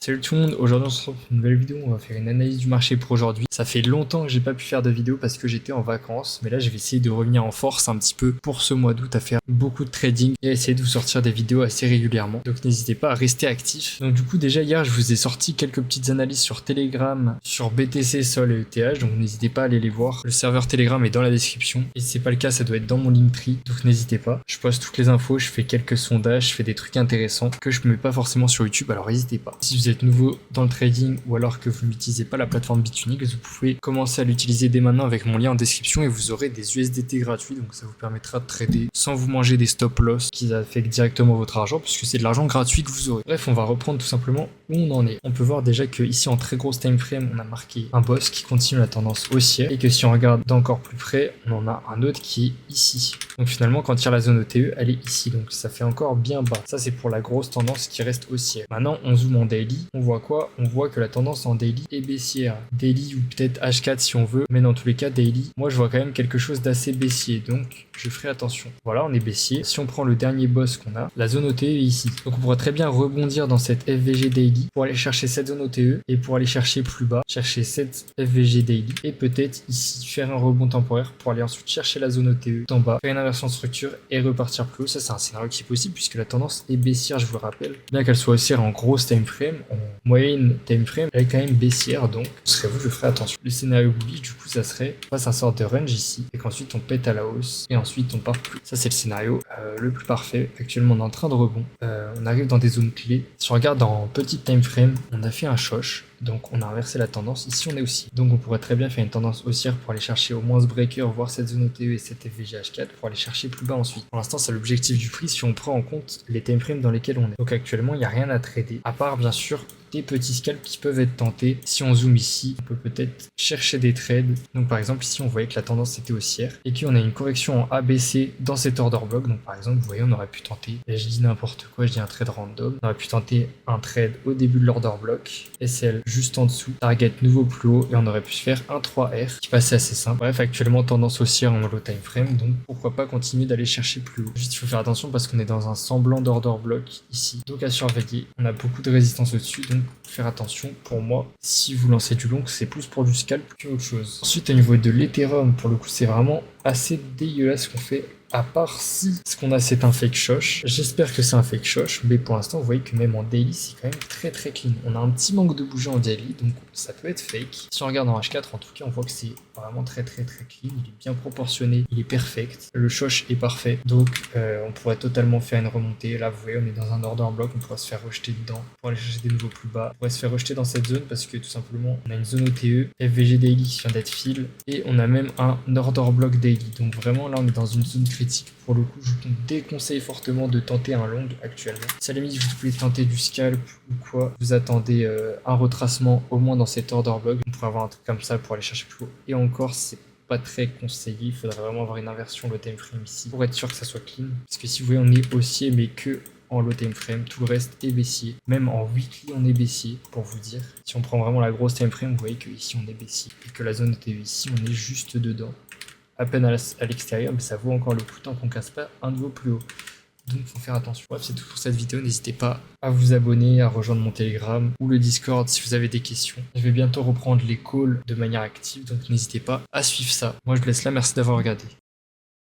Salut tout le monde, aujourd'hui on se retrouve pour une nouvelle vidéo, on va faire une analyse du marché pour aujourd'hui. Ça fait longtemps que j'ai pas pu faire de vidéo parce que j'étais en vacances, mais là je vais essayer de revenir en force un petit peu pour ce mois d'août à faire beaucoup de trading et à essayer de vous sortir des vidéos assez régulièrement. Donc n'hésitez pas à rester actif. Donc du coup déjà hier je vous ai sorti quelques petites analyses sur Telegram, sur BTC, Sol et ETH, donc n'hésitez pas à aller les voir. Le serveur Telegram est dans la description et si c'est pas le cas ça doit être dans mon Linktree, donc n'hésitez pas. Je poste toutes les infos, je fais quelques sondages, je fais des trucs intéressants que je mets pas forcément sur YouTube, alors n'hésitez pas. Si vous êtes nouveau dans le trading ou alors que vous n'utilisez pas la plateforme Bitunique, vous pouvez commencer à l'utiliser dès maintenant avec mon lien en description et vous aurez des USDT gratuits, donc ça vous permettra de trader sans vous manger des stop loss qui affectent directement votre argent puisque c'est de l'argent gratuit que vous aurez. Bref, on va reprendre tout simplement où on en est. On peut voir déjà que ici en très grosse time frame, on a marqué un boss qui continue la tendance haussière et que si on regarde d'encore plus près, on en a un autre qui est ici. Donc finalement, quand il y a la zone ETE, elle est ici, donc ça fait encore bien bas. Ça c'est pour la grosse tendance qui reste haussière. Maintenant, on zoome en daily, on voit quoi? On voit que la tendance en daily est baissière. Daily ou peut-être H4 si on veut, mais dans tous les cas daily, moi je vois quand même quelque chose d'assez baissier, donc je ferai attention. Voilà, on est baissier. Si on prend le dernier boss qu'on a, la zone OTE est ici. Donc on pourrait très bien rebondir dans cette FVG daily pour aller chercher cette zone OTE et pour aller chercher plus bas, chercher cette FVG daily et peut-être ici faire un rebond temporaire pour aller ensuite chercher la zone OTE en bas, faire une inversion de structure et repartir plus haut. Ça c'est un scénario qui est possible puisque la tendance est baissière, je vous le rappelle. Bien qu'elle soit haussière en grosse time frame, en moyenne time frame, elle est quand même baissière, donc serez-vous, je ferai attention. Le scénario bullish, du coup, ça serait on passe un sort de range ici et qu'ensuite on pète à la hausse et ensuite on part plus. Ça c'est le scénario le plus parfait. Actuellement on est en train de rebond. On arrive dans des zones clés. Si on regarde en petite time frame, on a fait un shosh. Donc on a inversé la tendance, ici on est aussi. Donc on pourrait très bien faire une tendance haussière pour aller chercher au moins ce breaker, voir cette zone OTE et cette FVGH4 pour aller chercher plus bas ensuite. Pour l'instant c'est l'objectif du prix si on prend en compte les time frames dans lesquels on est. Donc actuellement il n'y a rien à trader, à part bien sûr des petits scalps qui peuvent être tentés. Si on zoome ici, on peut peut-être chercher des trades. Donc par exemple ici on voyait que la tendance était haussière et qu'on a une correction en ABC dans cet order block. Donc par exemple vous voyez on aurait pu tenter, et je dis n'importe quoi, je dis un trade random, on aurait pu tenter un trade au début de l'order block, SL juste en dessous, target nouveau plus haut et on aurait pu se faire un 3R qui passait assez simple. Bref, actuellement tendance haussière en low time frame, donc pourquoi pas continuer d'aller chercher plus haut. Juste il faut faire attention parce qu'on est dans un semblant d'order block ici, donc à surveiller. On a beaucoup de résistance au-dessus, donc faire attention. Pour moi, si vous lancez du long, c'est plus pour du scalp qu'autre chose. Ensuite, au niveau de l'Ethereum, pour le coup, c'est vraiment assez dégueulasse ce qu'on fait. À part si ce qu'on a c'est un fake shosh. J'espère que c'est un fake shosh, mais pour l'instant vous voyez que même en daily c'est quand même très très clean. On a un petit manque de bouger en daily, donc ça peut être fake. Si on regarde en H4 en tout cas on voit que c'est vraiment très très très clean, il est bien proportionné, il est perfect. Le shosh est parfait, donc on pourrait totalement faire une remontée. Là vous voyez on est dans un order block, on pourrait se faire rejeter dedans pour aller chercher des niveaux plus bas. On pourrait se faire rejeter dans cette zone parce que tout simplement on a une zone OTE, FVG daily qui vient d'être fill et on a même un order block daily. Donc vraiment là on est dans une zone critique. Pour le coup, je vous déconseille fortement de tenter un long actuellement. Si à la limite vous pouvez tenter du scalp ou quoi, vous attendez un retracement au moins dans cet order block. On pourrait avoir un truc comme ça pour aller chercher plus haut. Et encore, c'est pas très conseillé. Il faudrait vraiment avoir une inversion low time frame ici pour être sûr que ça soit clean. Parce que si vous voyez, on est haussier, mais que en low time frame, tout le reste est baissier. Même en weekly, on est baissier, pour vous dire. Si on prend vraiment la grosse time frame, vous voyez que ici on est baissier et que la zone était ici, on est juste dedans. À peine à l'extérieur, mais ça vaut encore le coup tant qu'on casse pas un niveau plus haut. Donc faut faire attention. Bref, c'est tout pour cette vidéo. N'hésitez pas à vous abonner, à rejoindre mon Telegram ou le Discord si vous avez des questions. Je vais bientôt reprendre les calls de manière active, donc n'hésitez pas à suivre ça. Moi je vous laisse là, merci d'avoir regardé.